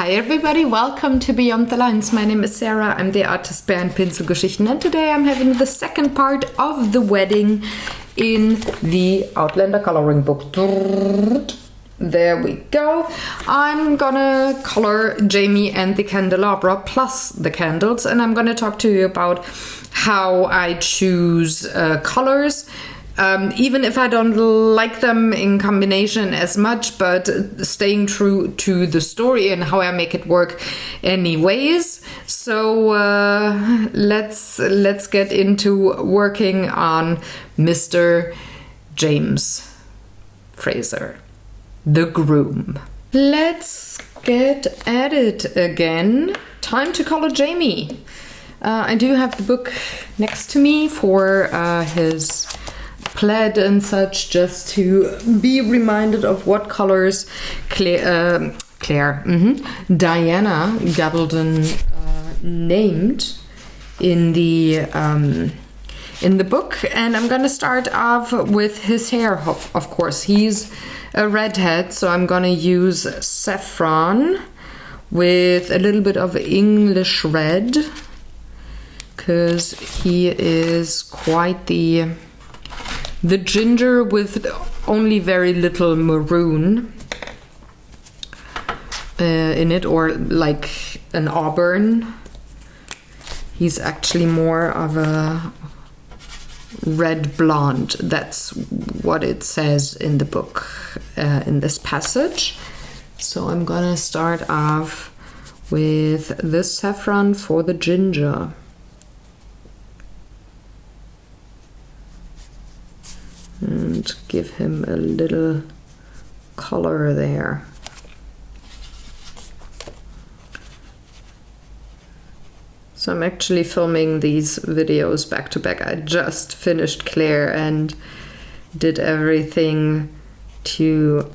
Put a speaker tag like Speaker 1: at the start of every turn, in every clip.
Speaker 1: Hi everybody, welcome to Beyond the Lines. My name is Sarah, I'm the artist behind Pinselgeschichten, and today I'm having the second part of the wedding in the Outlander coloring book. There we go. I'm gonna color Jamie and the candelabra plus the candles, and I'm gonna talk to you about how I choose colors. Even if I don't like them in combination as much, but staying true to the story and how I make it work anyways. So let's get into working on Mr. James Fraser, the groom. Let's get at it again. Time to color Jamie. I do have the book next to me for his plaid and such, just to be reminded of what colors Diana Gabaldon named in the book. And I'm gonna start off with his hair, of course. He's a redhead, so I'm gonna use saffron with a little bit of English red, because he is quite the ginger with only very little maroon in it, or like an auburn. He's actually more of a red blonde. That's what it says in the book in this passage. So I'm gonna start off with this saffron for the ginger. And give him a little color there. So I'm actually filming these videos back to back. I just finished Claire and did everything to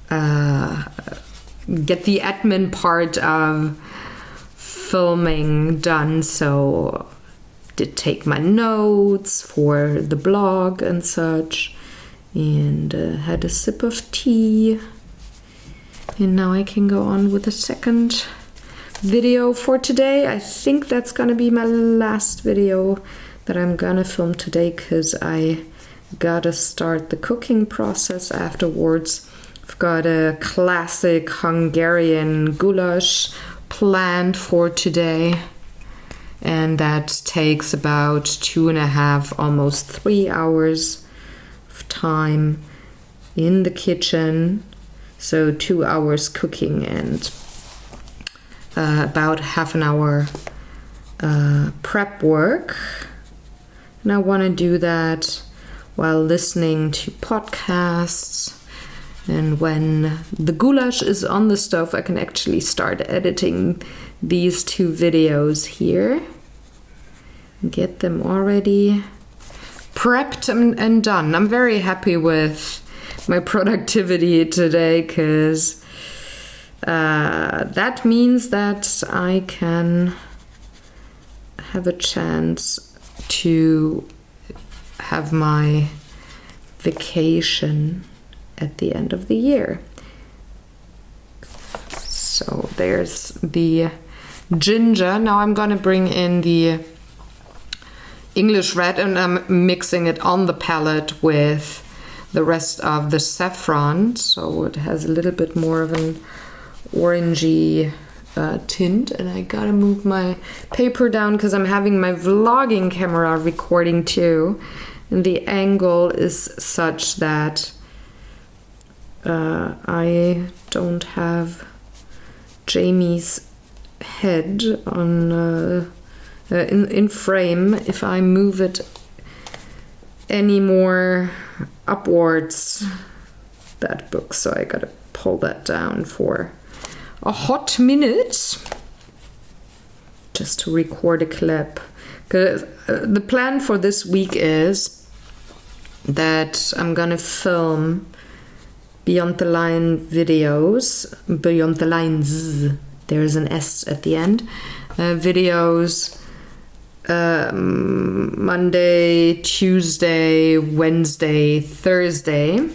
Speaker 1: get the admin part of filming done. So did take my notes for the blog and such, and had a sip of tea, and now I can go on with the second video for today. I think that's gonna be my last video that I'm gonna film today, because I gotta start the cooking process afterwards. I've got a classic Hungarian goulash planned for today, and that takes about 2.5, almost 3 hours of time in the kitchen. So 2 hours cooking and about half an hour prep work. And I want to do that while listening to podcasts. And when the goulash is on the stove, I can actually start editing these 2 videos here. Get them already prepped and done. I'm very happy with my productivity today, because that means that I can have a chance to have my vacation at the end of the year. So there's the ginger. Now I'm gonna bring in the English red, and I'm mixing it on the palette with the rest of the saffron, so it has a little bit more of an orangey tint. And I gotta move my paper down because I'm having my vlogging camera recording too, and the angle is such that I don't have Jamie's head on in frame. If I move it any more upwards, that book, so I gotta pull that down for a hot minute just to record a clip. 'Cause the plan for this week is that I'm gonna film Beyond the Line videos, Beyond the Lines, there's an S at the end, videos Monday, Tuesday, Wednesday, Thursday.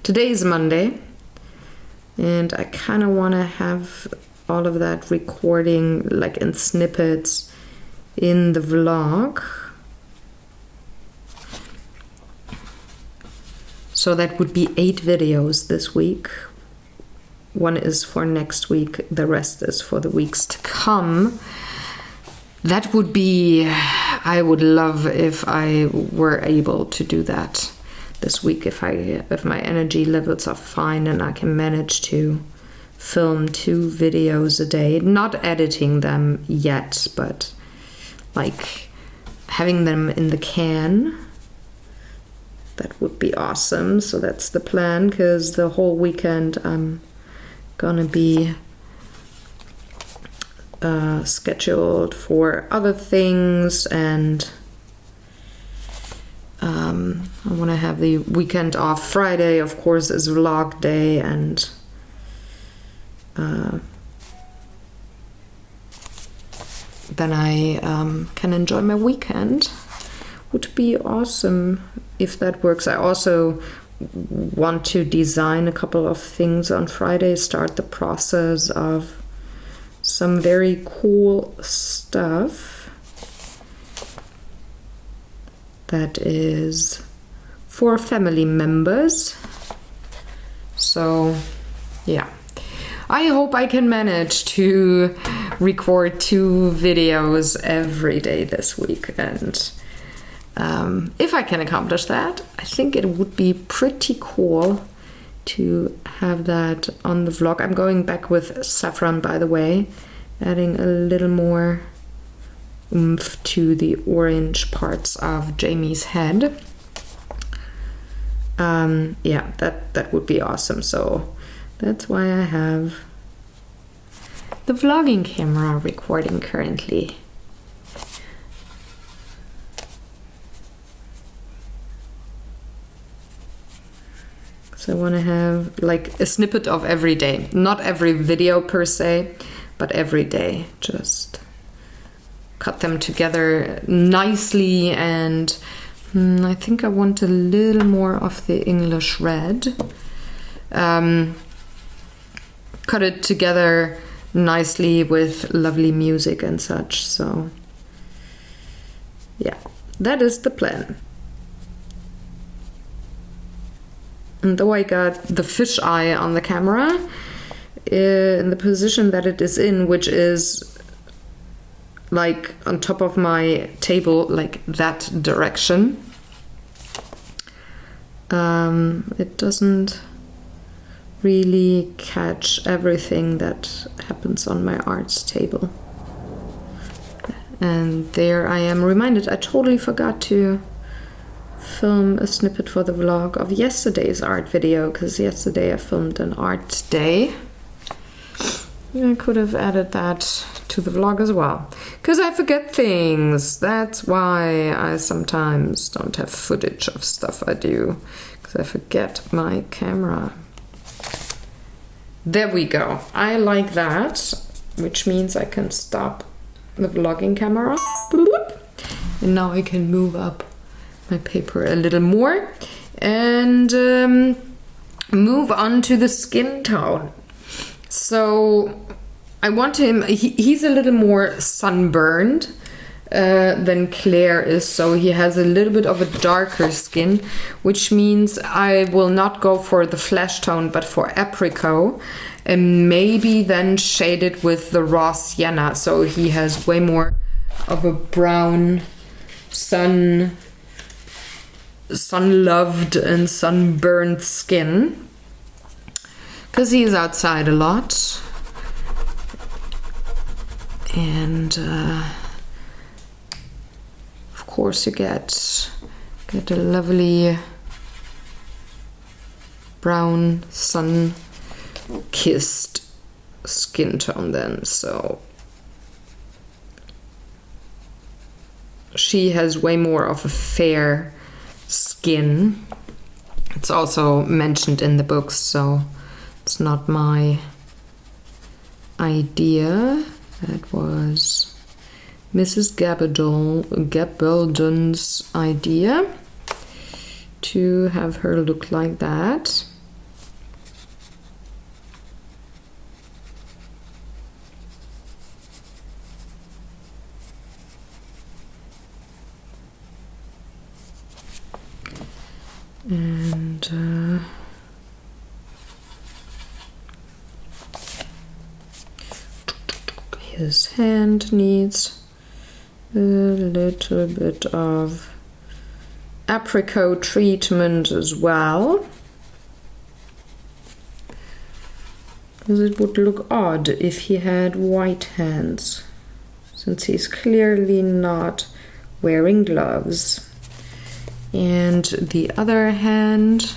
Speaker 1: Today is Monday, and I kind of want to have all of that recording like in snippets in the vlog. So that would be 8 videos this week. One is for next week, the rest is for the weeks to come. That would be, I would love if I were able to do that this week, if my energy levels are fine and I can manage to film 2 videos a day, not editing them yet, but like having them in the can. That would be awesome. So that's the plan, because the whole weekend I'm gonna be scheduled for other things, and I want to have the weekend off. Friday, of course, is vlog day, and then I can enjoy my weekend. Would be awesome if that works. I also want to design a couple of things on Friday, start the process of some very cool stuff that is for family members. So yeah, I hope I can manage to record 2 videos every day this week, and if I can accomplish that, I think it would be pretty cool to have that on the vlog. I'm going back with saffron, by the way, adding a little more oomph to the orange parts of Jamie's head. Yeah, that would be awesome. So that's why I have the vlogging camera recording currently. So I want to have like a snippet of every day, not every video per se, but every day. Just cut them together nicely, and I think I want a little more of the English red. Cut it together nicely with lovely music and such. So yeah, that is the plan. And though I got the fish eye on the camera, in the position that it is in, which is like on top of my table, like that direction, it doesn't really catch everything that happens on my arts table. And there I am reminded, I totally forgot to film a snippet for the vlog of yesterday's art video, because yesterday I filmed an art day. I could have added that to the vlog as well, because I forget things. That's why I sometimes don't have footage of stuff I do, because I forget my camera. There we go. I like that, which means I can stop the vlogging camera. Bloop. And now I can move up my paper a little more and move on to the skin tone. So I want him, he's a little more sunburned than Claire is, so he has a little bit of a darker skin, which means I will not go for the flesh tone but for apricot, and maybe then shade it with the raw sienna, so he has way more of a brown sun-loved and sunburned skin, because he is outside a lot. And of course you get a lovely brown sun-kissed skin tone then. So she has way more of a fair skin. It's also mentioned in the books, so it's not my idea. That was Mrs. Gabaldon's idea to have her look like that. And his hand needs a little bit of apricot treatment as well, because it would look odd if he had white hands, since he's clearly not wearing gloves. And the other hand,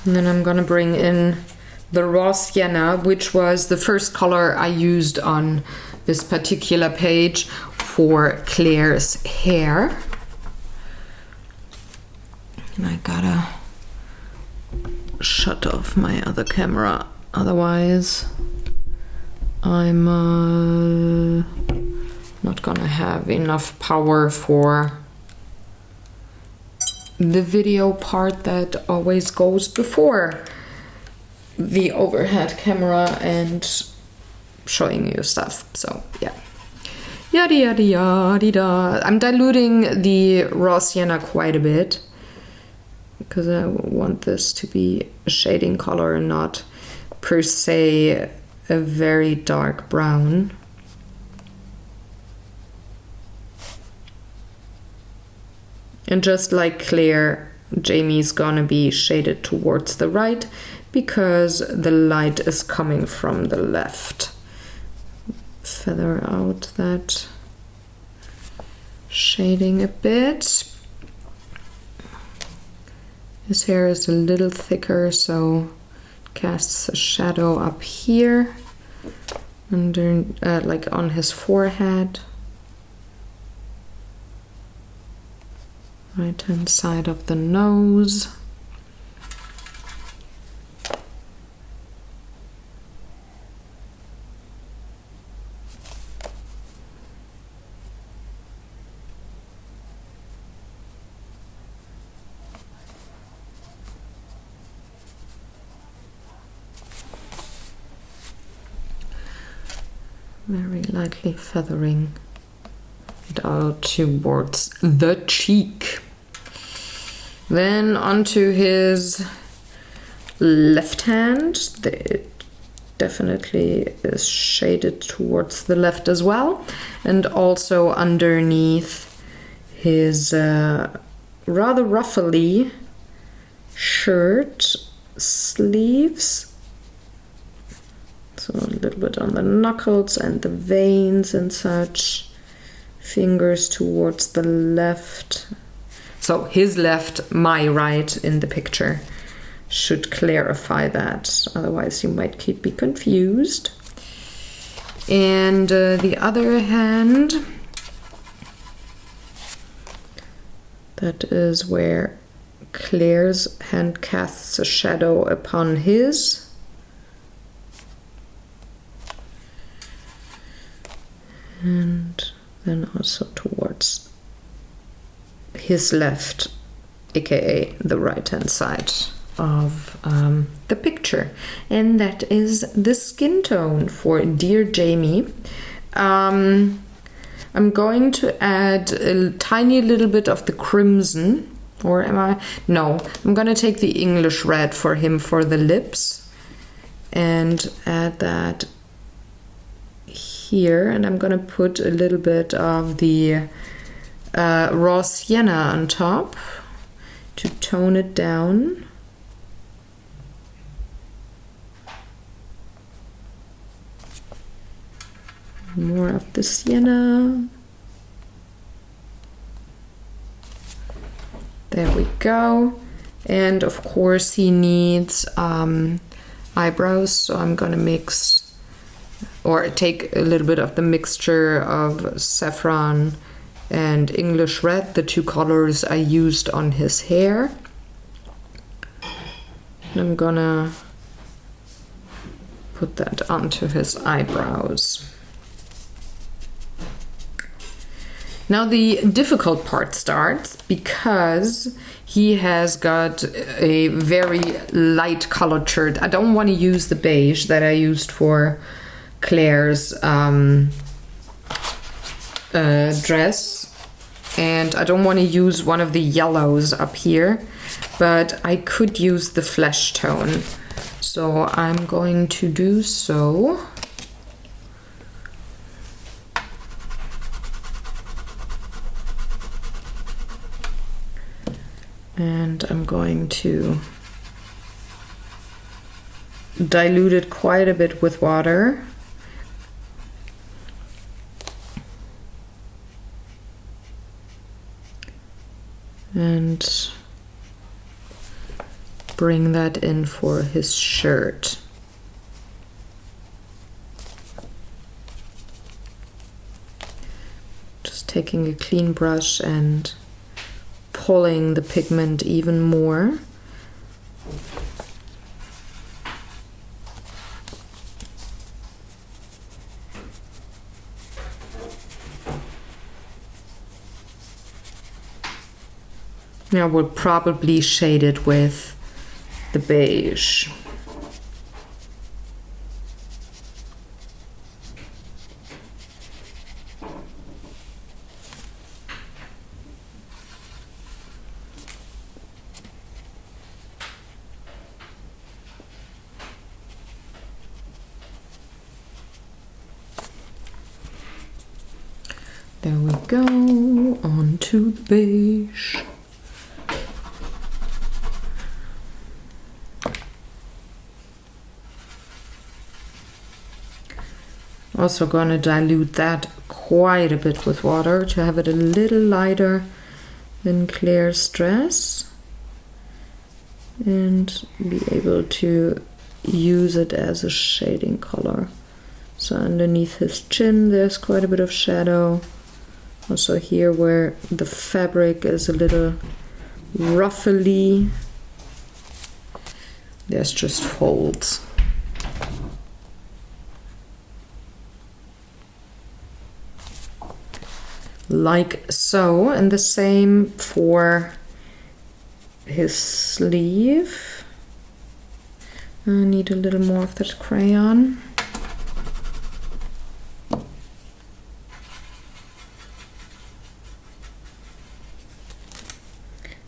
Speaker 1: and then I'm gonna bring in the raw sienna, which was the first color I used on this particular page for Claire's hair. And I gotta shut off my other camera, otherwise I'm not gonna have enough power for the video part that always goes before the overhead camera and showing you stuff. So yeah, yada yada yada da. I'm diluting the raw sienna quite a bit because I want this to be a shading color and not per se a very dark brown. And just like Claire, Jamie's gonna be shaded towards the right because the light is coming from the left. Feather out that shading a bit. His hair is a little thicker, so it casts a shadow up here, under, like on his forehead. Right hand side of the nose. Very lightly feathering it out towards the cheek. Then onto his left hand. It definitely is shaded towards the left as well. And also underneath his rather ruffly shirt sleeves. So a little bit on the knuckles and the veins and such. Fingers towards the left. So his left, my right in the picture should clarify that. Otherwise you might be confused. And the other hand, that is where Claire's hand casts a shadow upon his. And then also towards his left, aka the right hand side of the picture. And that is the skin tone for Dear Jamie. I'm going to add a tiny little bit of the crimson, or am I? No, I'm gonna take the English red for him for the lips and add that here, and I'm gonna put a little bit of the raw sienna on top to tone it down. More of the sienna. There we go. And of course he needs eyebrows, so I'm gonna mix or take a little bit of the mixture of saffron and English red, the two colors I used on his hair. And I'm gonna put that onto his eyebrows. Now the difficult part starts because he has got a very light colored shirt. I don't want to use the beige that I used for Claire's dress, and I don't want to use one of the yellows up here, but I could use the flesh tone, so I'm going to do so. And I'm going to dilute it quite a bit with water. And bring that in for his shirt. Just taking a clean brush and pulling the pigment even more. Now we'll probably shade it with the beige. There we go, on to the beige. Also gonna dilute that quite a bit with water to have it a little lighter than Claire's dress and be able to use it as a shading color. So underneath his chin there's quite a bit of shadow. Also here where the fabric is a little ruffly, there's just folds. Like so, and the same for his sleeve. I need a little more of that crayon.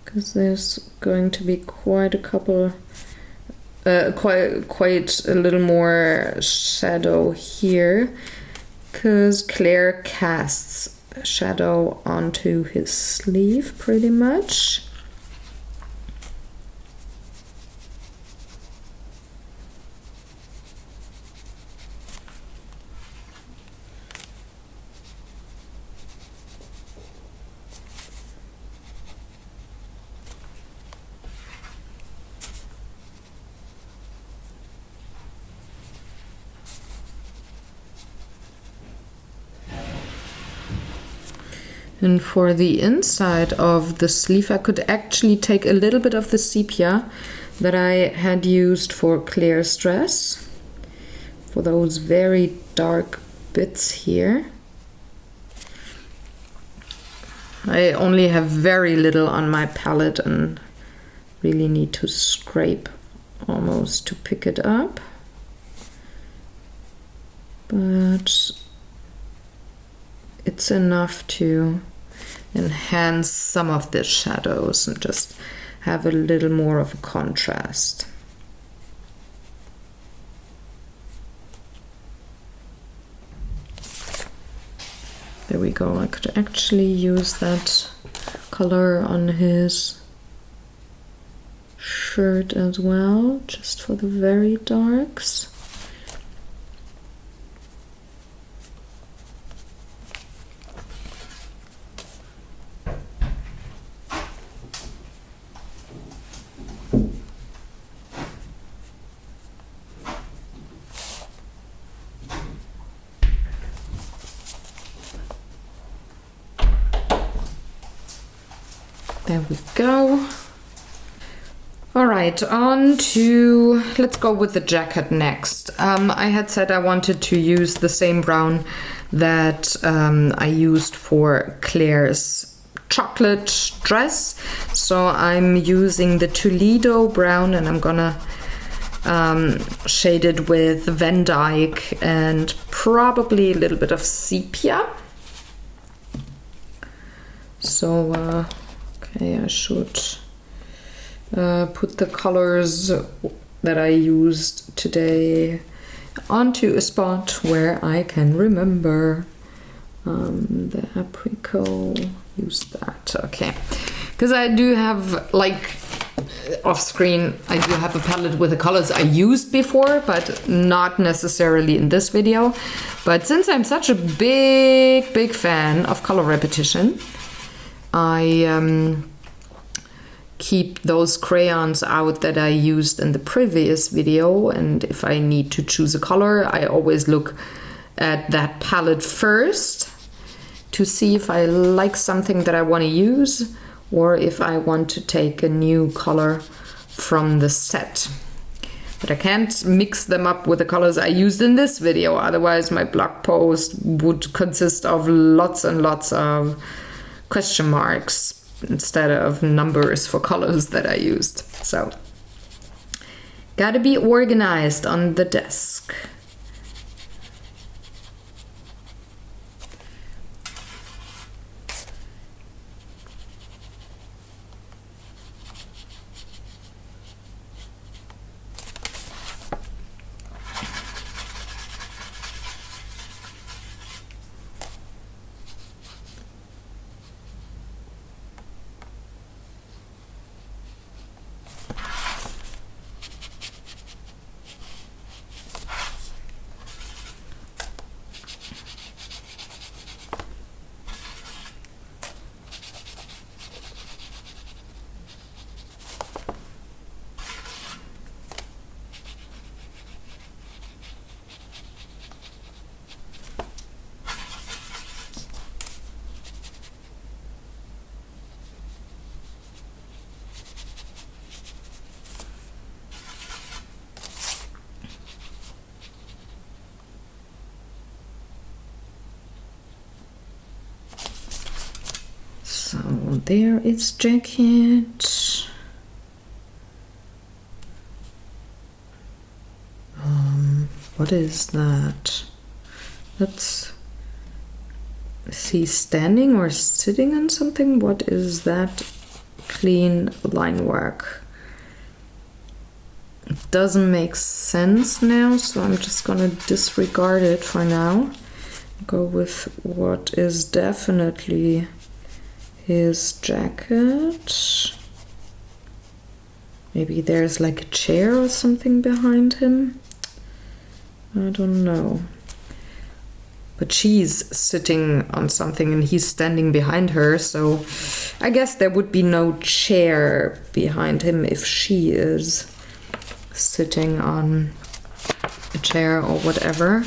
Speaker 1: Because there's going to be quite a couple, quite a little more shadow here, because Claire casts shadow onto his sleeve pretty much. And for the inside of the sleeve, I could actually take a little bit of the sepia that I had used for Claire's dress, for those very dark bits here. I only have very little on my palette and really need to scrape almost to pick it up. But it's enough to enhance some of the shadows and just have a little more of a contrast. There we go. I could actually use that color on his shirt as well, just for the very darks. There we go. All right, on to, let's go with the jacket next. I had said I wanted to use the same brown that I used for Claire's chocolate dress. So I'm using the Toledo brown, and I'm gonna shade it with Van Dyke and probably a little bit of sepia. So, okay, I should put the colors that I used today onto a spot where I can remember. The apricot, use that, okay. Because I do have, like, off screen, I do have a palette with the colors I used before, but not necessarily in this video. But since I'm such a big fan of color repetition, I keep those crayons out that I used in the previous video, and if I need to choose a color, I always look at that palette first to see if I like something that I want to use or if I want to take a new color from the set. But I can't mix them up with the colors I used in this video, otherwise my blog post would consist of lots and lots of question marks instead of numbers for colors that I used. So, gotta be organized on the desk. So there is jacket. What is that? That's, is he standing or sitting on something? What is that clean line work? It doesn't make sense now, so I'm just gonna disregard it for now. Go with what is definitely his jacket. Maybe there's like a chair or something behind him. I don't know. But she's sitting on something and he's standing behind her, so I guess there would be no chair behind him if she is sitting on a chair or whatever.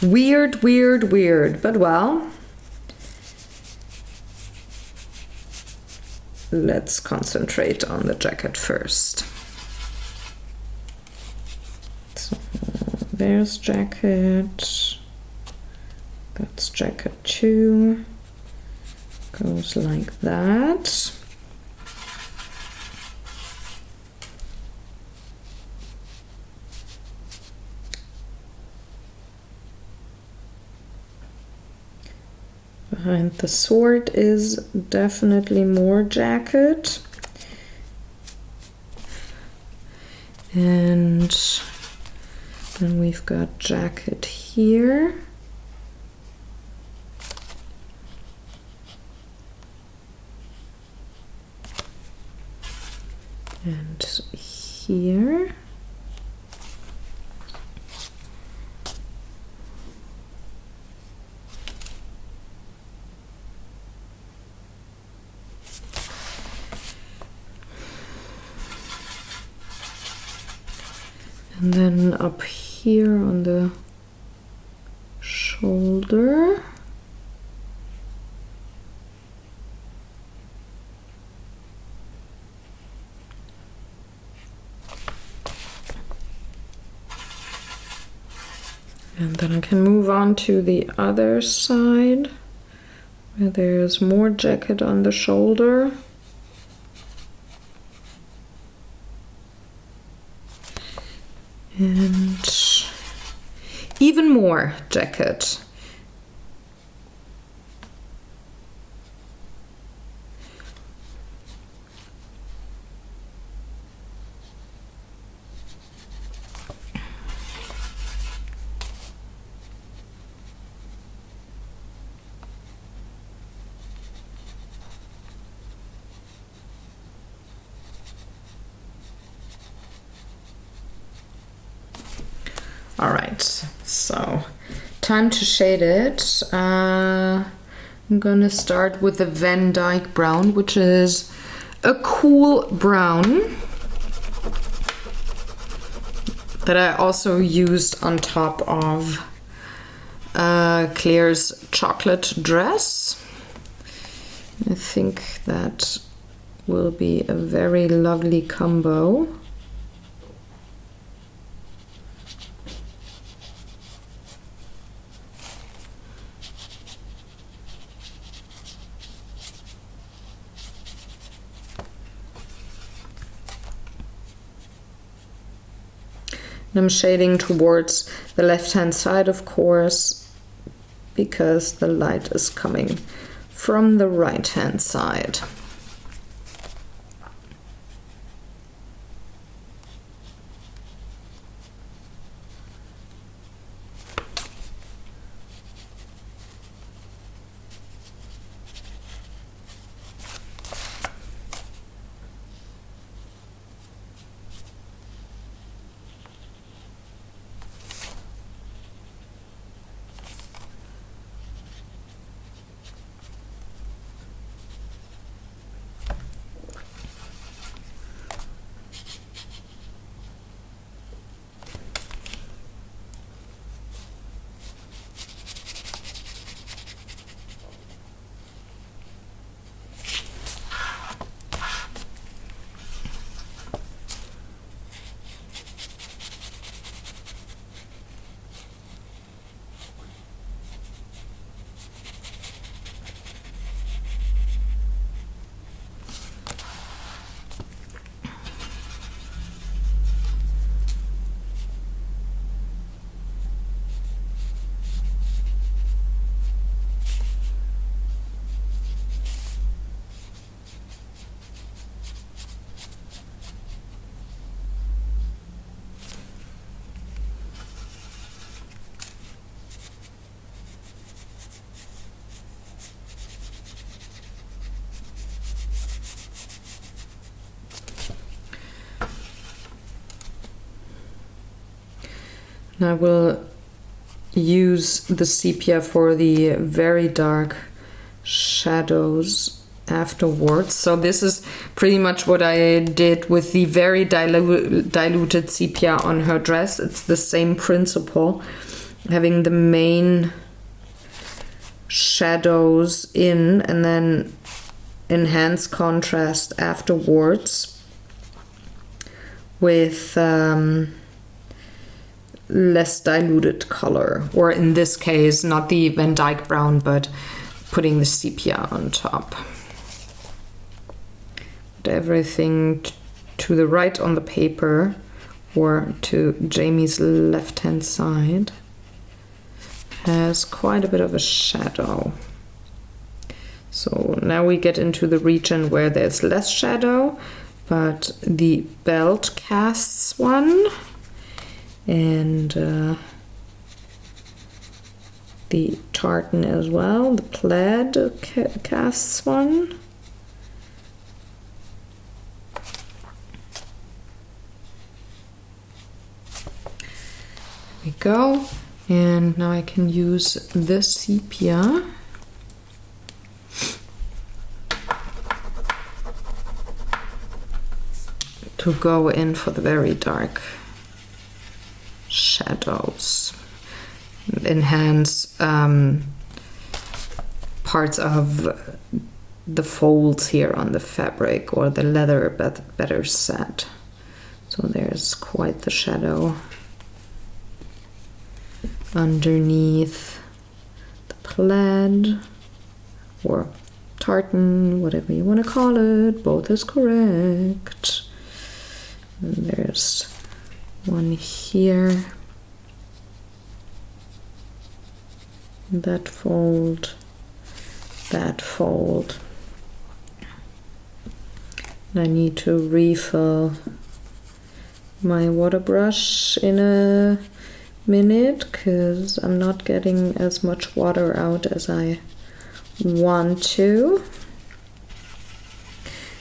Speaker 1: Weird, but well, let's concentrate on the jacket first. So there's jacket, that's jacket 2, goes like that. Behind the sword is definitely more jacket. And then we've got jacket here. And here. And then up here on the shoulder. And then I can move on to the other side where there's more jacket on the shoulder. And even more jacket. All right, so time to shade it. I'm gonna start with the Van Dyke brown, which is a cool brown that I also used on top of Claire's chocolate dress. I think that will be a very lovely combo. I'm shading towards the left-hand side, of course, because the light is coming from the right-hand side. I will use the sepia for the very dark shadows afterwards. So this is pretty much what I did with the very diluted sepia on her dress. It's the same principle, having the main shadows in and then enhance contrast afterwards with less diluted color, or in this case not the Van Dyke brown but putting the sepia on top. Put everything to the right on the paper, or to Jamie's left hand side, has quite a bit of a shadow. So now we get into the region where there's less shadow, but the belt casts one, and the tartan as well, the plaid casts one. There we go. And now I can use this sepia to go in for the very dark shadows, enhance parts of the folds here on the fabric or the leather better set. So there's quite the shadow. underneath the plaid or tartan, whatever you want to call it. Both is correct. And there's one here. That fold, that fold. And I need to refill my water brush in a minute because I'm not getting as much water out as I want to,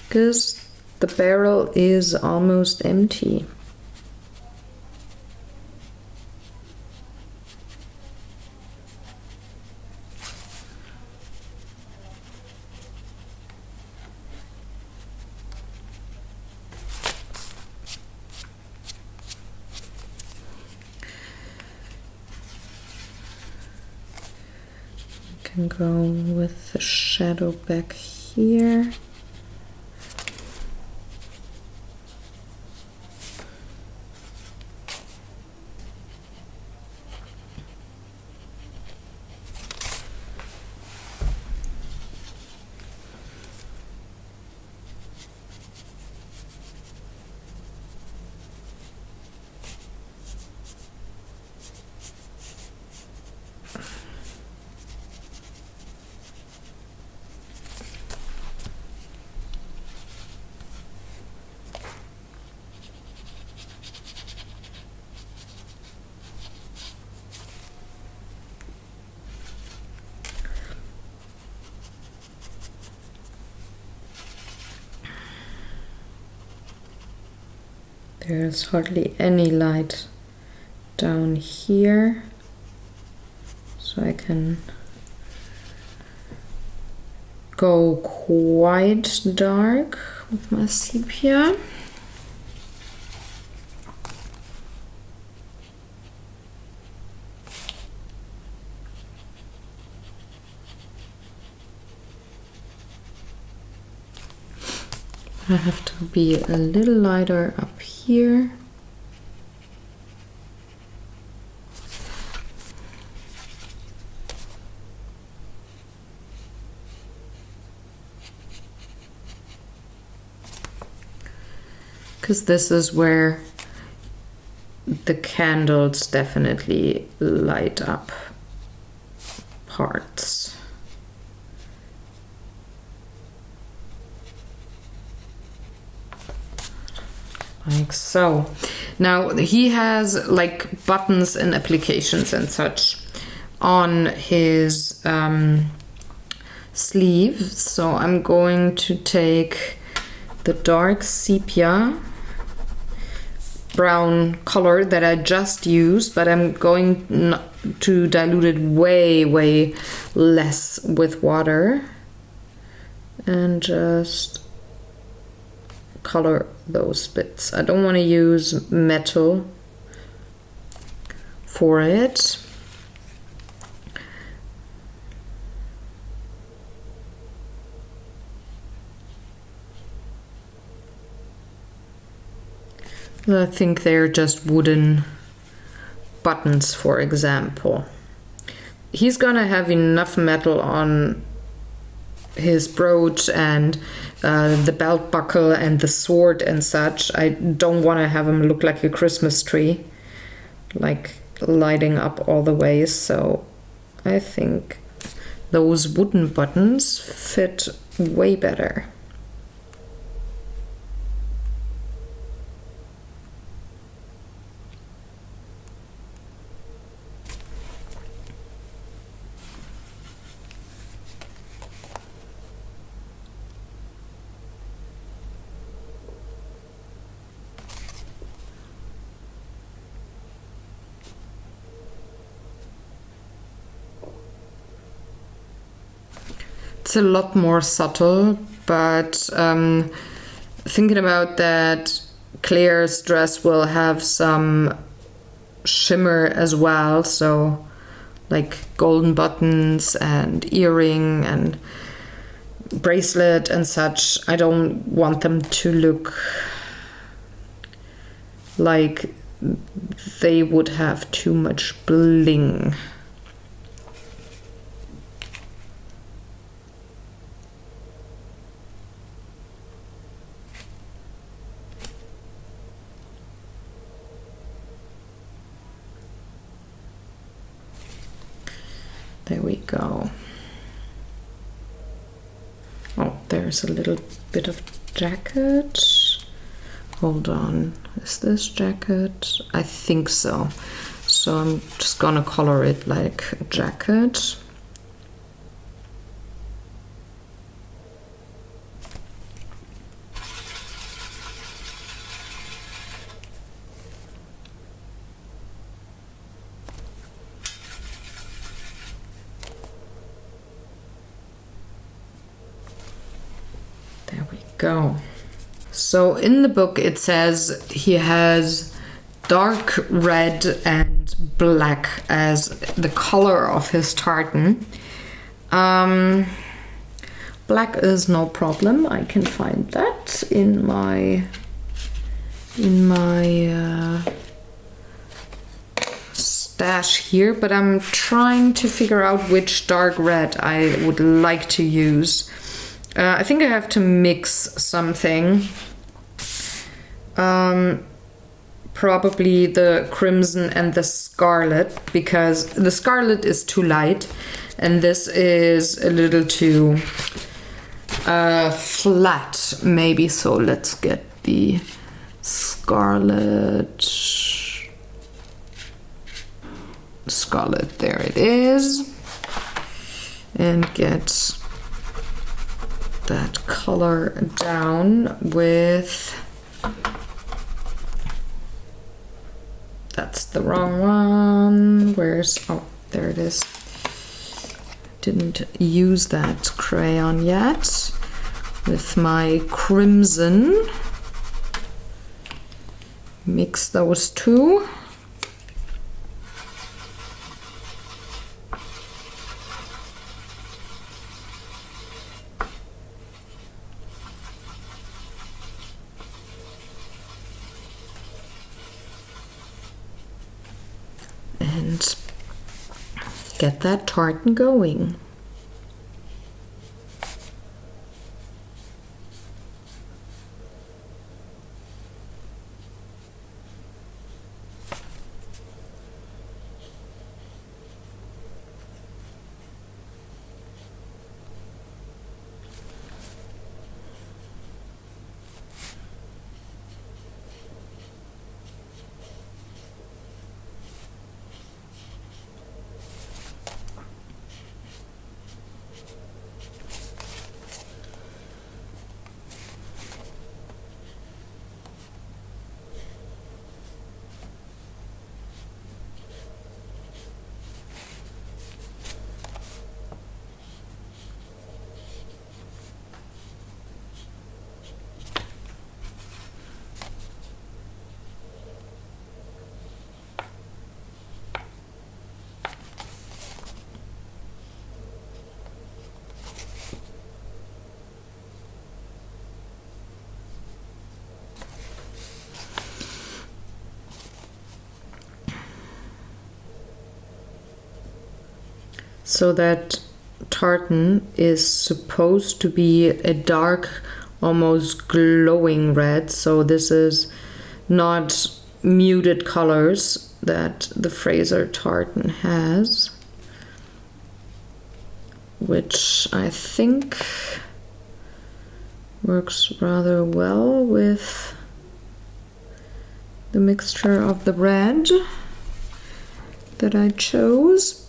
Speaker 1: because the barrel is almost empty. Can go with the shadow back here. There's hardly any light down here, so I can go quite dark with my sepia. I have to be a little lighter up here. Because this is where the candles definitely light up parts. Like so. Now he has like buttons and applications and such on his sleeve. So I'm going to take the dark sepia brown color that I just used, but I'm going to dilute it way less with water and just color those bits. I don't want to use metal for it. I think they're just wooden buttons, for example. He's gonna have enough metal on his brooch and the belt buckle and the sword and such. I don't want to have him look like a Christmas tree, like lighting up all the way. So I think those wooden buttons fit way better. It's a lot more subtle, but thinking about that, Claire's dress will have some shimmer as well, so like golden buttons and earring and bracelet and such. I don't want them to look like they would have too much bling. There we go. Oh, there's a little bit of jacket. Hold on, is this jacket? I think so. So I'm just gonna color it like a jacket. There we go. So in the book it says he has dark red and black as the color of his tartan. Black is no problem. I can find that in my stash here, but I'm trying to figure out which dark red I would like to use. I think I have to mix something. Probably the crimson and the scarlet, because the scarlet is too light and this is a little too flat maybe. So let's get the scarlet. There it is, and get that color down with, that's the wrong one. Where's, oh, there it is. Didn't use that crayon yet. With my crimson, mix those two. And get that tartan going. So that tartan is supposed to be a dark, almost glowing red. So this is not muted colors that the Fraser tartan has, which I think works rather well with the mixture of the red that I chose.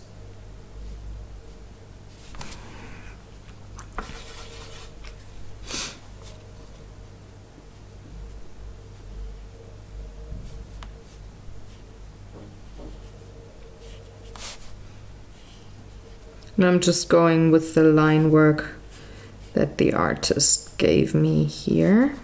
Speaker 1: And I'm just going with the line work that the artist gave me here.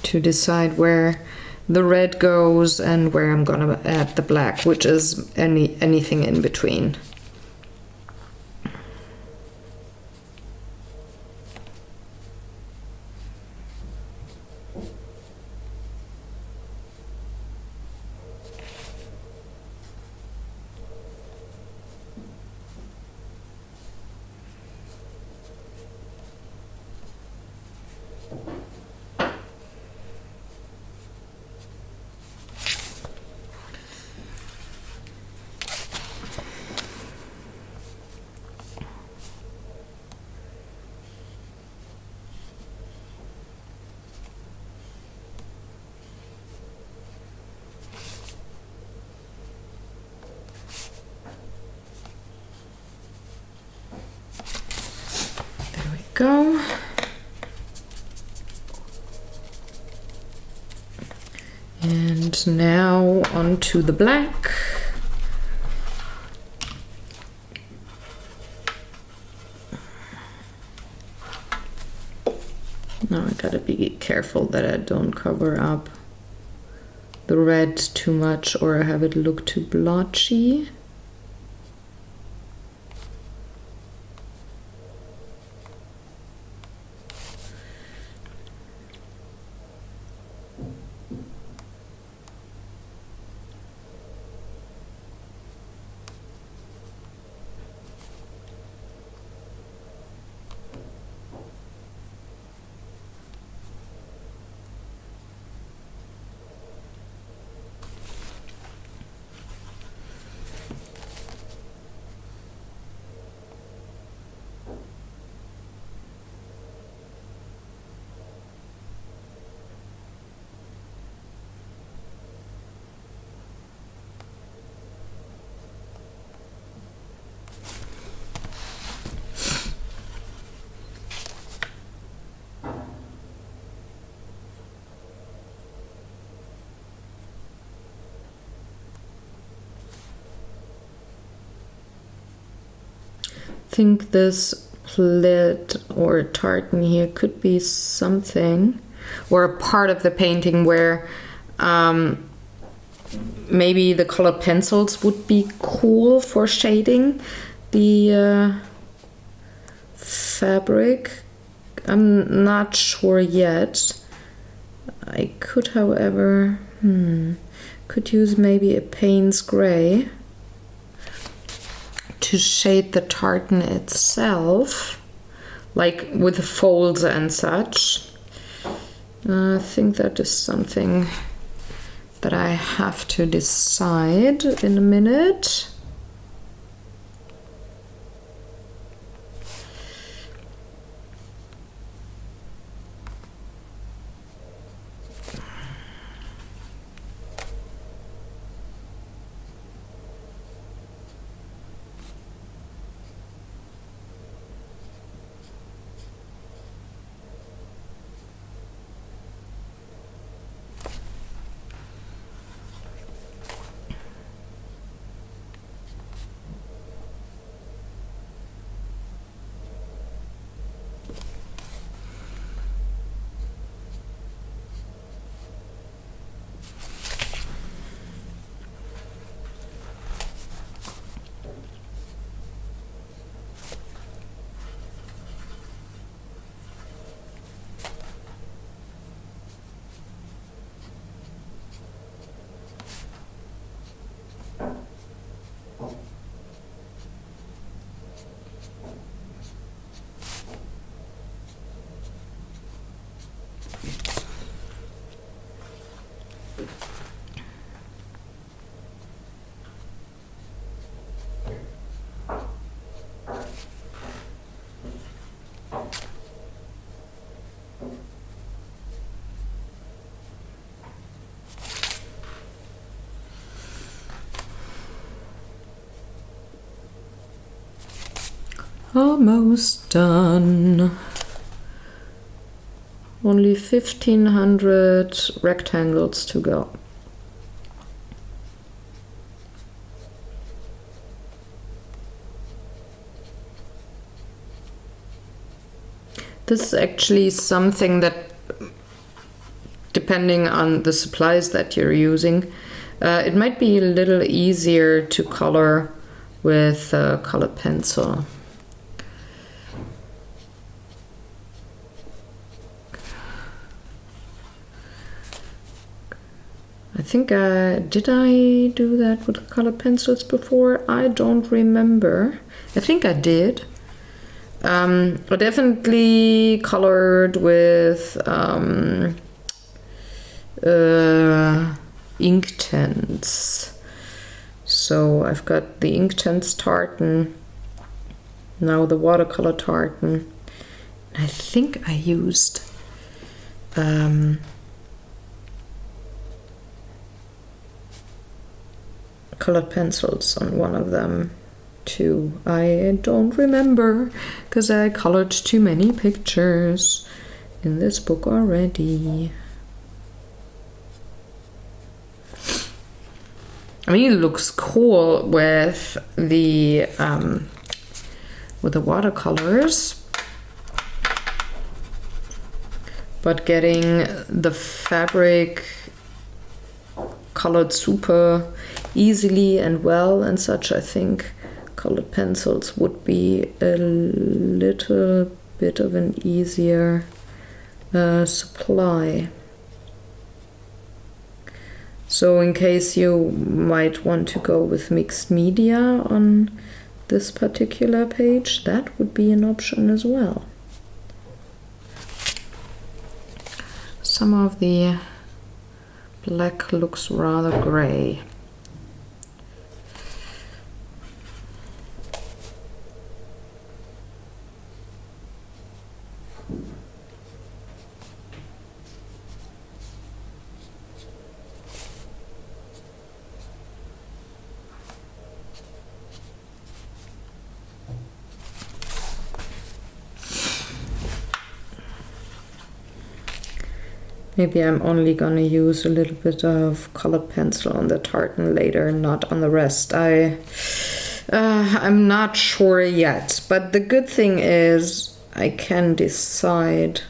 Speaker 1: To decide where the red goes and where I'm gonna add the black, which is anything in between. go. And now onto the black. Now I gotta be careful that I don't cover up the red too much or have it look too blotchy. Think this plait or tartan here could be something or a part of the painting where maybe the colored pencils would be cool for shading the fabric. I'm not sure yet. I could, however, could use maybe a Payne's gray to shade the tartan itself, like with the folds and such. I think that is something that I have to decide in a minute. Almost done. Only 1,500 rectangles to go. This is actually something that, depending on the supplies that you're using, it might be a little easier to color with a colored pencil. I think did I do that with colored pencils before? I don't remember. I think I did. I definitely colored with Inktense. So I've got the Inktense tartan, now the watercolor tartan. I think I used colored pencils on one of them. too. I don't remember because I colored too many pictures in this book already. I mean, it looks cool with the watercolors, but getting the fabric colored super easily and well and such, I think colored pencils would be a little bit of an easier supply. So in case you might want to go with mixed media on this particular page, that would be an option as well. Some of the black looks rather gray. Maybe I'm only gonna use a little bit of colored pencil on the tartan later, not on the rest. I'm not sure yet, but the good thing is I can decide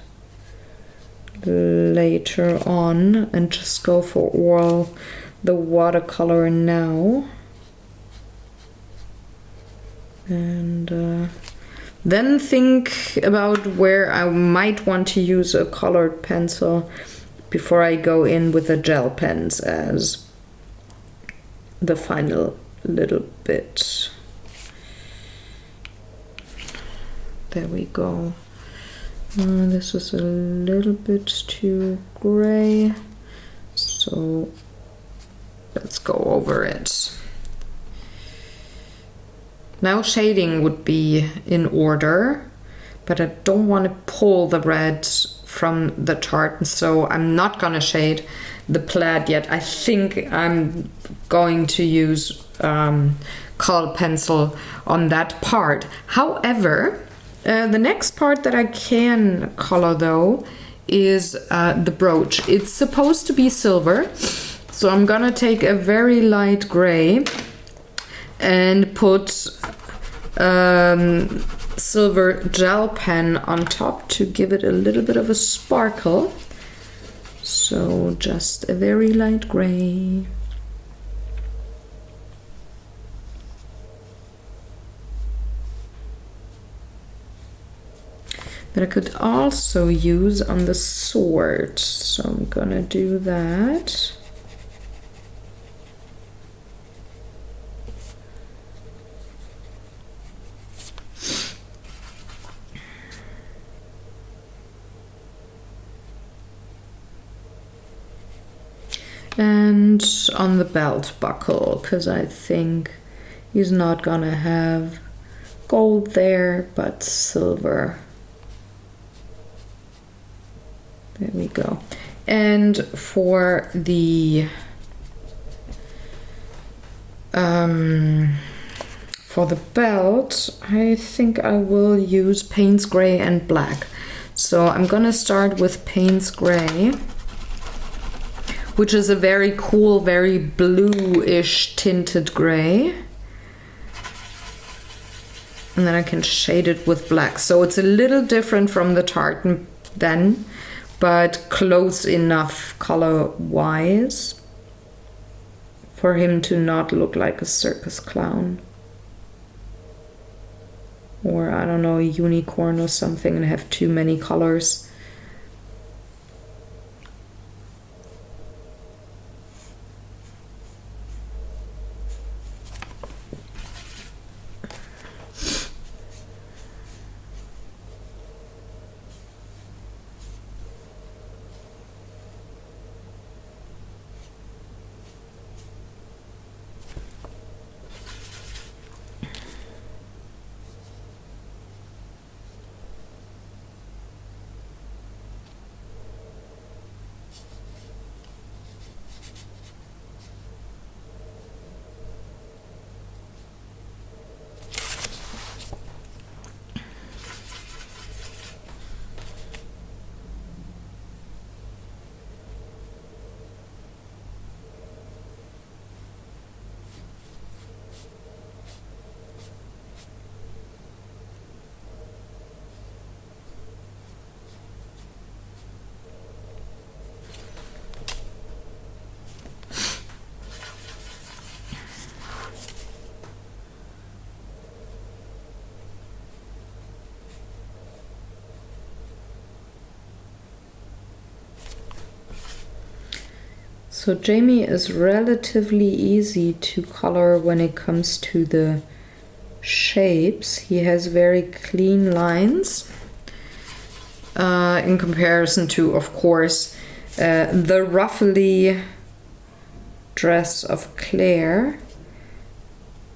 Speaker 1: later on and just go for all the watercolor now. And then think about where I might want to use a colored pencil before I go in with the gel pens as the final little bit. There we go. This is a little bit too gray, so let's go over it. Now shading would be in order, but I don't want to pull the red from the tartan, so I'm not gonna shade the plaid yet. I think I'm going to use colored pencil on that part. However, the next part that I can color though is the brooch. It's supposed to be silver, so I'm gonna take a very light gray and put silver gel pen on top to give it a little bit of a sparkle. So just a very light gray. That I could also use on the sword, so I'm gonna do that. And on the belt buckle, because I think he's not gonna have gold there, but silver. There we go. And for the belt, I think I will use Payne's Gray and Black. So I'm gonna start with Payne's Gray, which is a very cool, very bluish tinted gray. And then I can shade it with black. So it's a little different from the tartan then, but close enough color-wise for him to not look like a circus clown. Or, I don't know, a unicorn or something and have too many colors. So Jamie is relatively easy to color when it comes to the shapes. He has very clean lines in comparison to, of course, the ruffly dress of Claire.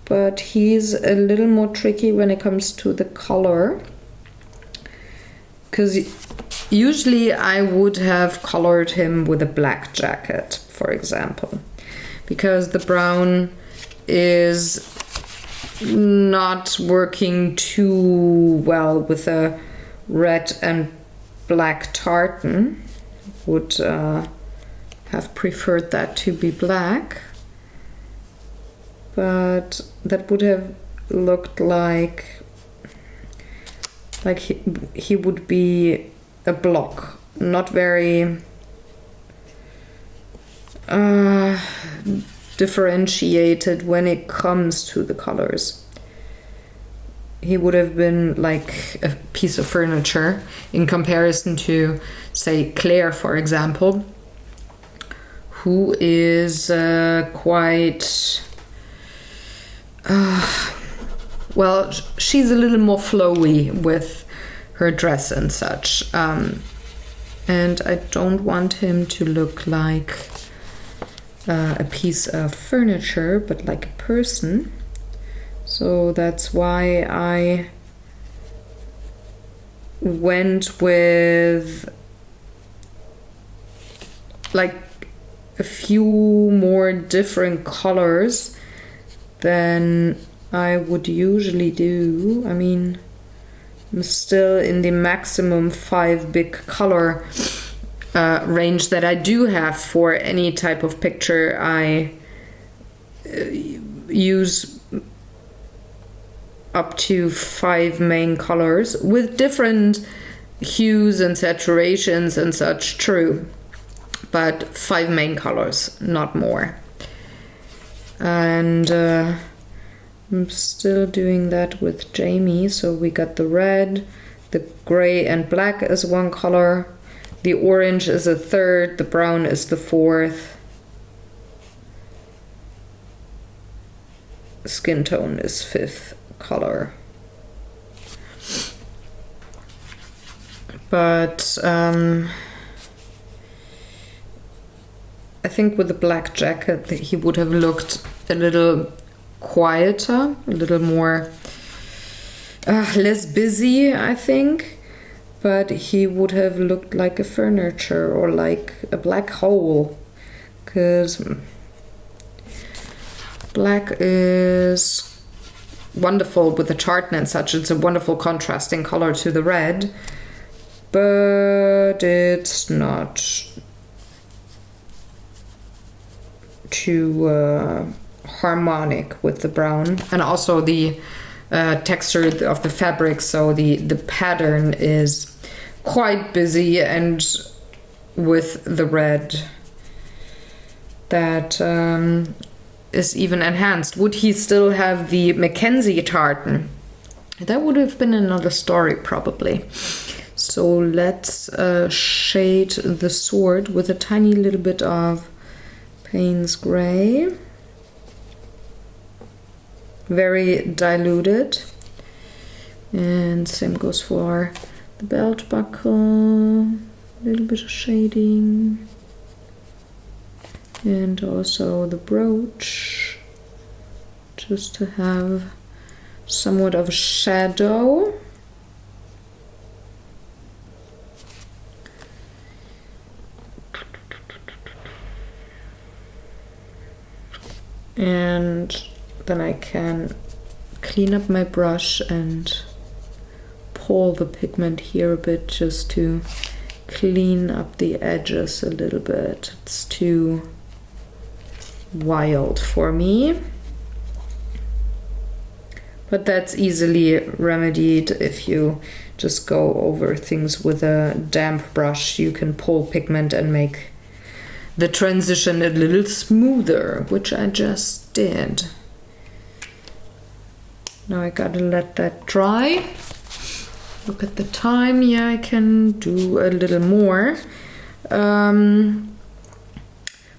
Speaker 1: But he's a little more tricky when it comes to the color, because usually I would have colored him with a black jacket, for example, because the brown is not working too well with a red and black tartan. Would have preferred that to be black, but that would have looked like he would be a block, not very differentiated when it comes to the colors. He would have been like a piece of furniture in comparison to, say, Claire, for example, who is quite well, she's a little more flowy with her dress and such, and I don't want him to look like a piece of furniture, but like a person. So that's why I went with like a few more different colors than I would usually do. I mean, I'm still in the maximum 5 big color range that I do have for any type of picture. I use up to 5 main colors with different hues and saturations and such, true, but 5 main colors, not more. And I'm still doing that with Jamie. So we got the red, the gray and black as one color, the orange is a third, the brown is the fourth, skin tone is 5th color. But I think with the black jacket he would have looked a little quieter, a little more less busy, I think, but he would have looked like a furniture or like a black hole, because black is wonderful with the tartan and such. It's a wonderful contrasting color to the red, but it's not too harmonic with the brown. And also the texture of the fabric, so the pattern is quite busy, and with the red that is even enhanced. Would he still have the Mackenzie tartan? That would have been another story probably. So let's shade the sword with a tiny little bit of Payne's Gray, very diluted, and same goes for the belt buckle, a little bit of shading, and also the brooch, just to have somewhat of a shadow. And then I can clean up my brush and pull the pigment here a bit, just to clean up the edges a little bit. It's too wild for me, but that's easily remedied. If you just go over things with a damp brush, you can pull pigment and make the transition a little smoother, which I just did. Now I gotta let that dry. Look at the time. Yeah, I can do a little more.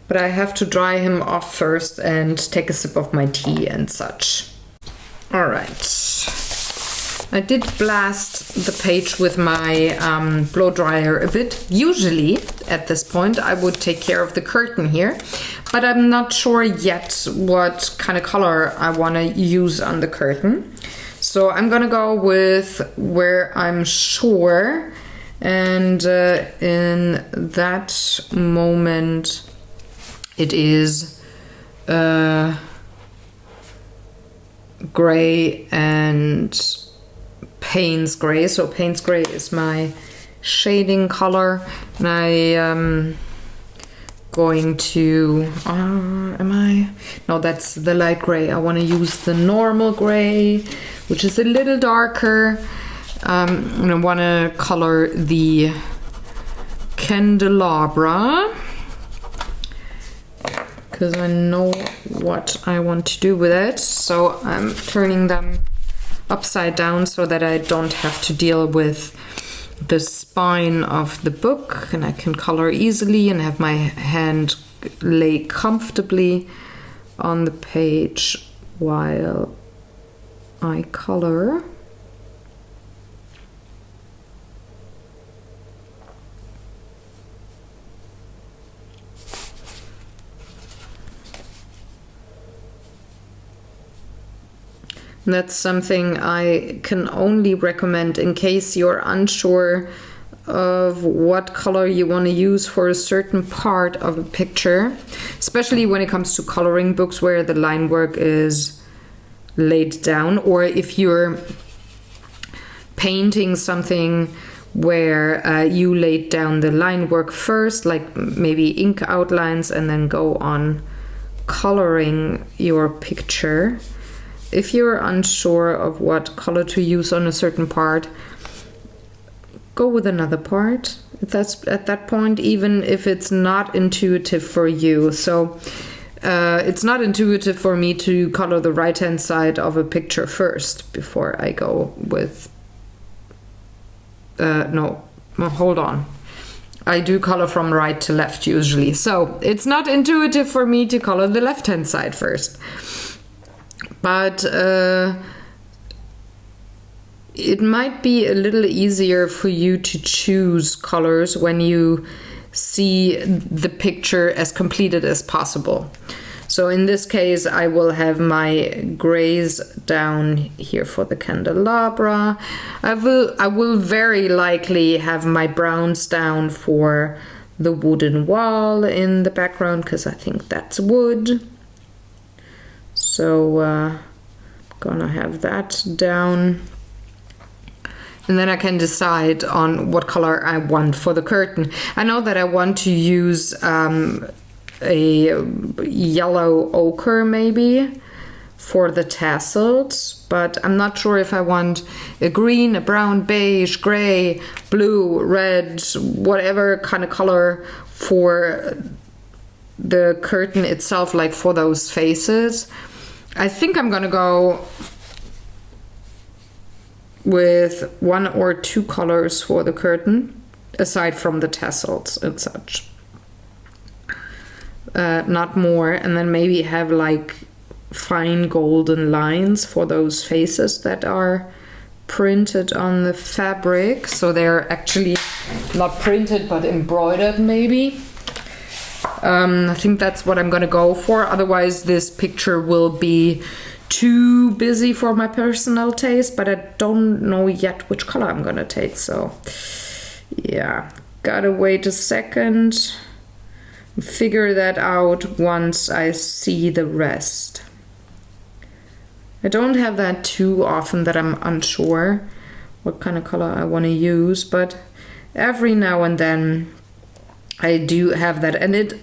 Speaker 1: But I have to dry him off first and take a sip of my tea and such. All right. I did blast the page with my blow dryer a bit. Usually at this point I would take care of the curtain here, but I'm not sure yet what kind of color I want to use on the curtain. So I'm gonna go with where I'm sure, and in that moment it is gray and Payne's gray. So Payne's gray is my shading color, and I am going to no, that's the light gray. I want to use the normal gray, which is a little darker, and I want to color the candelabra because I know what I want to do with it. So I'm turning them upside down so that I don't have to deal with the spine of the book, and I can color easily and have my hand lay comfortably on the page while I color. That's something I can only recommend in case you're unsure of what color you want to use for a certain part of a picture, especially when it comes to coloring books where the line work is laid down, or if you're painting something where you laid down the line work first, like maybe ink outlines, and then go on coloring your picture. If you're unsure of what color to use on a certain part, go with another part. That's at that point, even if it's not intuitive for you. So it's not intuitive for me to color the right hand side of a picture first before I go with no, hold on. I do color from right to left usually. So it's not intuitive for me to color the left hand side first. But it might be a little easier for you to choose colors when you see the picture as completed as possible. So in this case, I will have my grays down here for the candelabra. I will very likely have my browns down for the wooden wall in the background, because I think that's wood. So I'm gonna have that down, and then I can decide on what color I want for the curtain. I know that I want to use a yellow ochre maybe for the tassels, but I'm not sure if I want a green, a brown, beige, gray, blue, red, whatever kind of color for the curtain itself, like for those faces. I think I'm gonna go with one or two colors for the curtain, aside from the tassels and such. Not more, and then maybe have like fine golden lines for those faces that are printed on the fabric. So they're actually not printed but embroidered maybe. I think that's what I'm gonna go for. Otherwise this picture will be too busy for my personal taste, but I don't know yet which color I'm gonna take. So yeah, gotta wait a second, figure that out once I see the rest. I don't have that too often that I'm unsure what kind of color I want to use, but every now and then I do have that, and it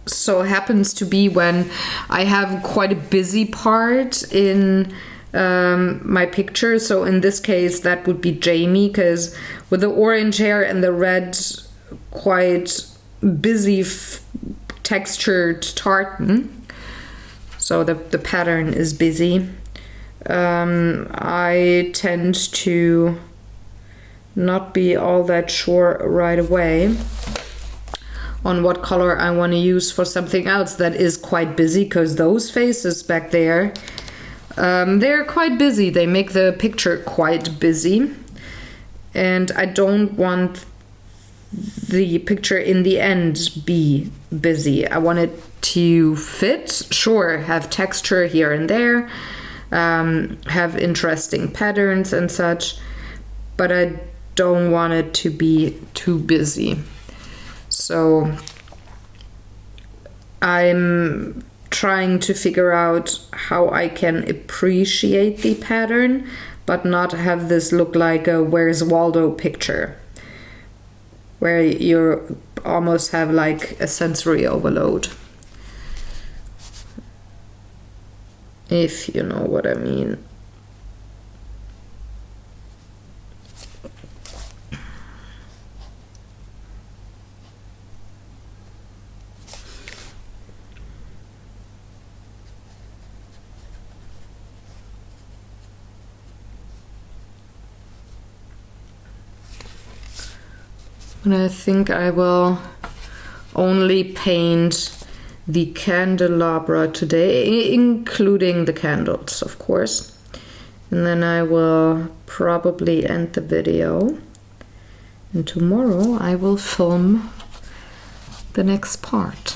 Speaker 1: so happens to be when I have quite a busy part in my picture. So in this case that would be Jamie, because with the orange hair and the red quite busy textured tartan, so the pattern is busy. I tend to not be all that sure right away on what color I want to use for something else that is quite busy, because those faces back there, they're quite busy. They make the picture quite busy. And I don't want the picture in the end be busy. I want it to fit, sure, have texture here and there, have interesting patterns and such, but I don't want it to be too busy. So I'm trying to figure out how I can appreciate the pattern but not have this look like a Where's Waldo picture, where you almost have like a sensory overload, if you know what I mean. And I think I will only paint the candelabra today, including the candles, of course. And then I will probably end the video. And tomorrow I will film the next part.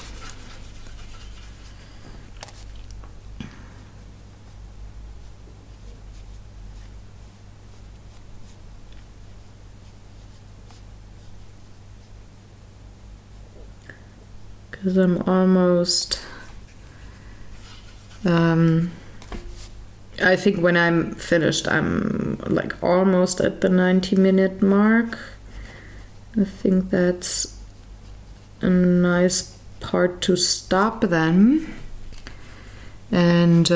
Speaker 1: Because I'm almost, I think when I'm finished, I'm like almost at the 90-minute mark. I think that's a nice part to stop then. And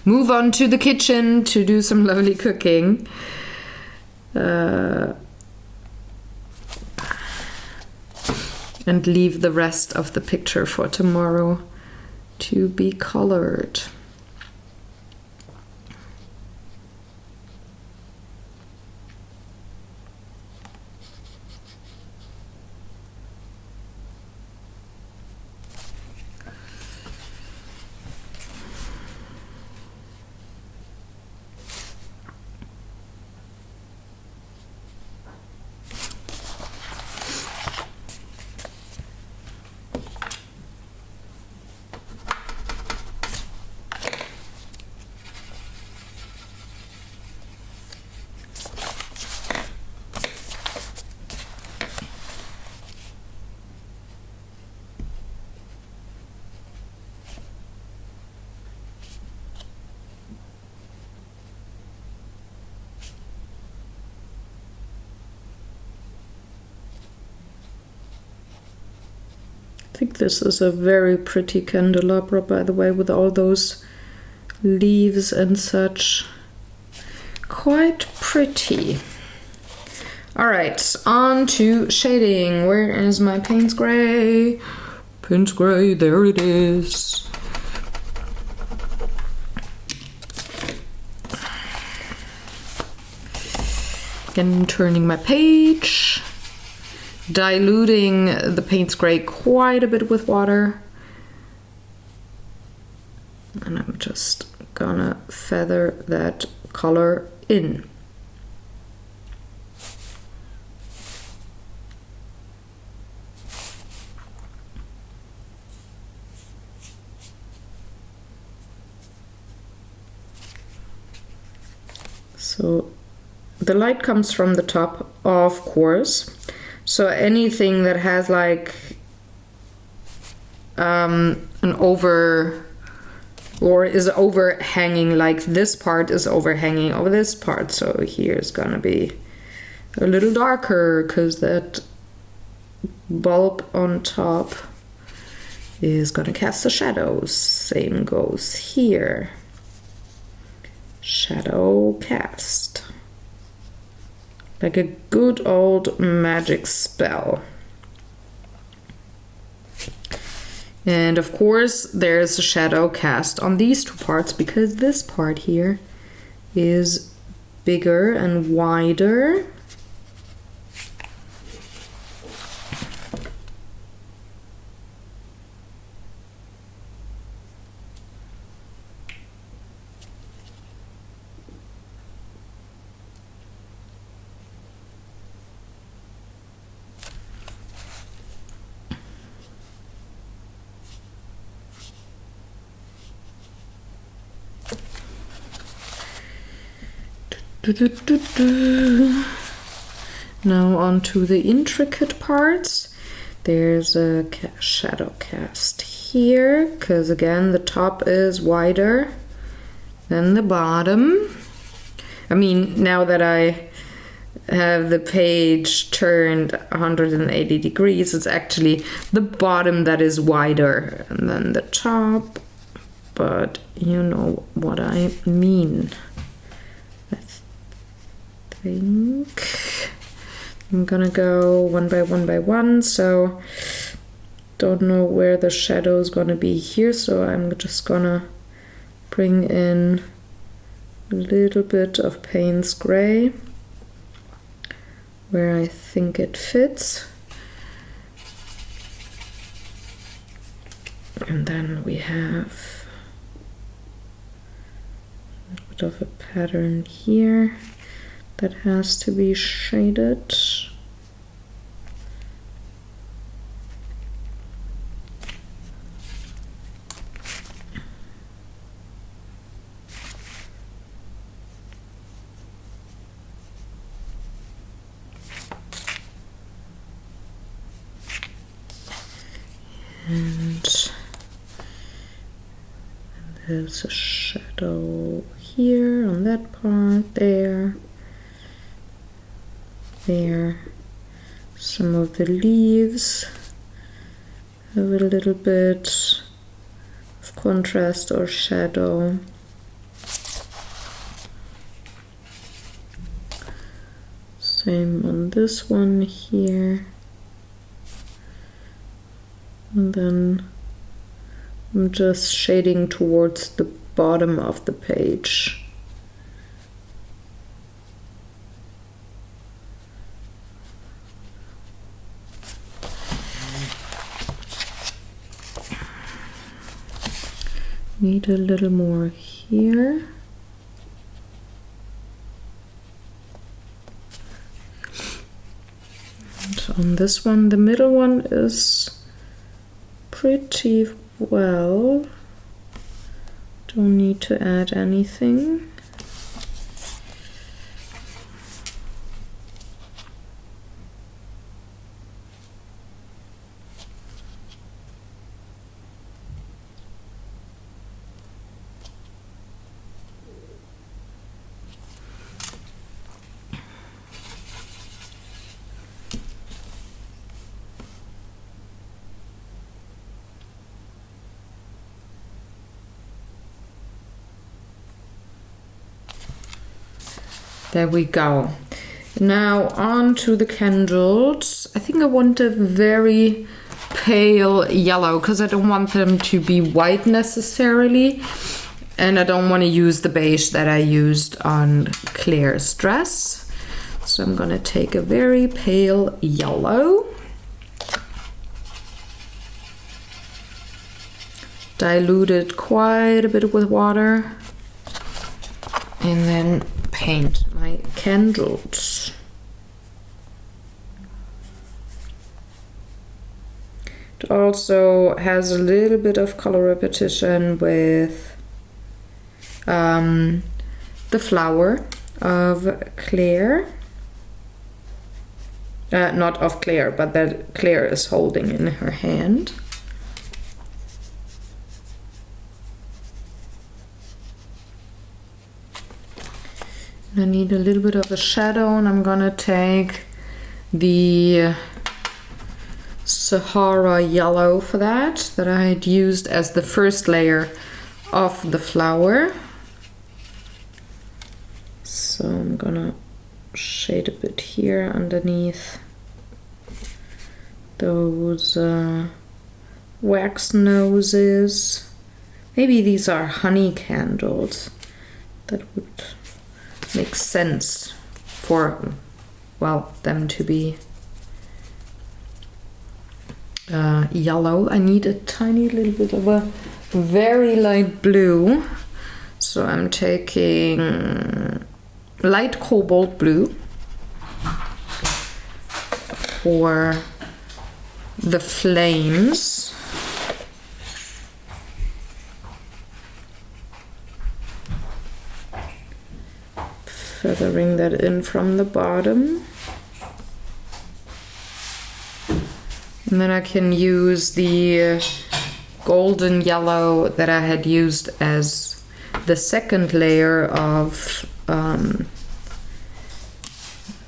Speaker 1: move on to the kitchen to do some lovely cooking. And leave the rest of the picture for tomorrow to be colored. I think this is a very pretty candelabra, by the way, with all those leaves and such. Quite pretty. All right, on to shading. Where is my Payne's Gray? Payne's Gray, there it is. Again, turning my page. Diluting the Payne's Gray quite a bit with water. And I'm just gonna feather that color in. So the light comes from the top, of course. So anything that has like an over or is overhanging, like this part is overhanging over this part. So here's gonna be a little darker because that bulb on top is gonna cast the shadows. Same goes here. Shadow cast. Like a good old magic spell. And of course there's a shadow cast on these two parts because this part here is bigger and wider. Now on to the intricate parts. There's a shadow cast here, because again the top is wider than the bottom. I mean, now that I have the page turned 180 degrees, it's actually the bottom that is wider than the top, but you know what I mean. I think I'm gonna go one by one, so don't know where the shadow is gonna be here, so I'm just gonna bring in a little bit of Payne's Gray where I think it fits. And then we have a bit of a pattern here that has to be shaded. And there's a shadow here on that part, there. Some of the leaves have a little bit of contrast or shadow. Same on this one here. And then I'm just shading towards the bottom of the page. Need a little more here. And on this one, the middle one is pretty well. Don't need to add anything. There we go. Now on to the candles. I think I want a very pale yellow because I don't want them to be white necessarily. And I don't want to use the beige that I used on Claire's dress. So I'm gonna take a very pale yellow. Dilute it quite a bit with water. And then paint my candles. It also has a little bit of color repetition with the flower of Claire. Not of Claire, but that Claire is holding in her hand. I need a little bit of a shadow, and I'm gonna take the Sahara yellow for that I had used as the first layer of the flower. So I'm gonna shade a bit here underneath those wax noses. Maybe these are honey candles. That would make sense for, well, them to be yellow. I need a tiny little bit of a very light blue. So I'm taking light cobalt blue for the flames. feathering that in from the bottom. And then I can use the golden yellow that I had used as the second layer of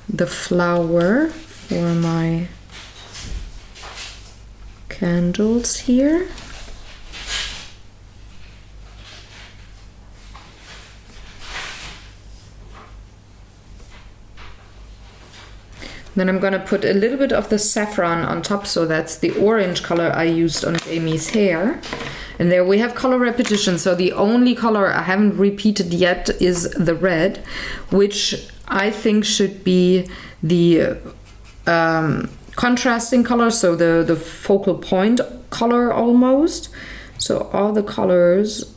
Speaker 1: the flower for my candles here. Then I'm gonna put a little bit of the saffron on top, so that's the orange color I used on Jamie's hair. And there we have color repetition, so the only color I haven't repeated yet is the red, which I think should be the contrasting color, so the focal point color almost. So all the colors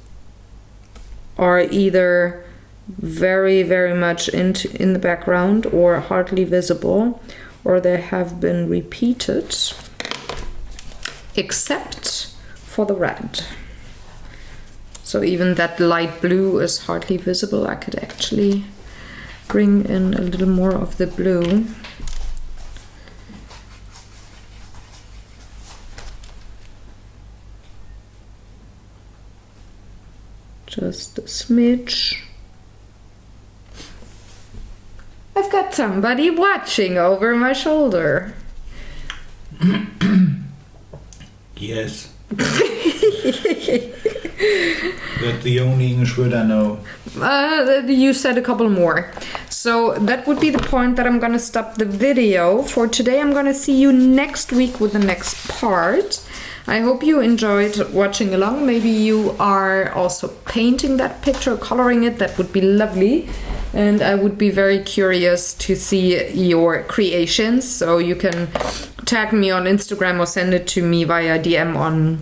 Speaker 1: are either very, very much in the background or hardly visible, or they have been repeated, except for the red. So even that light blue is hardly visible. I could actually bring in a little more of the blue. Just a smidge. I've got somebody watching over my shoulder.
Speaker 2: Yes. That's the only English word I know.
Speaker 1: You said a couple more. So that would be the point that I'm gonna stop the video for today. I'm gonna see you next week with the next part. I hope you enjoyed watching along. Maybe you are also painting that picture, coloring it. That would be lovely. And I would be very curious to see your creations. So you can tag me on Instagram or send it to me via DM on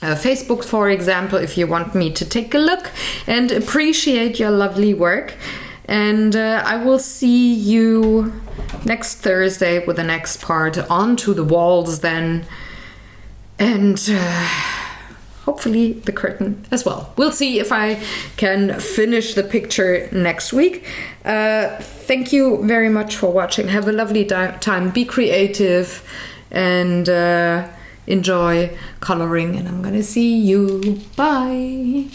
Speaker 1: Facebook, for example, if you want me to take a look and appreciate your lovely work. And I will see you next Thursday with the next part, onto the walls then. And hopefully the curtain as well. We'll see if I can finish the picture next week. Thank you very much for watching. Have a lovely time. Be creative and enjoy coloring. And I'm gonna see you. Bye.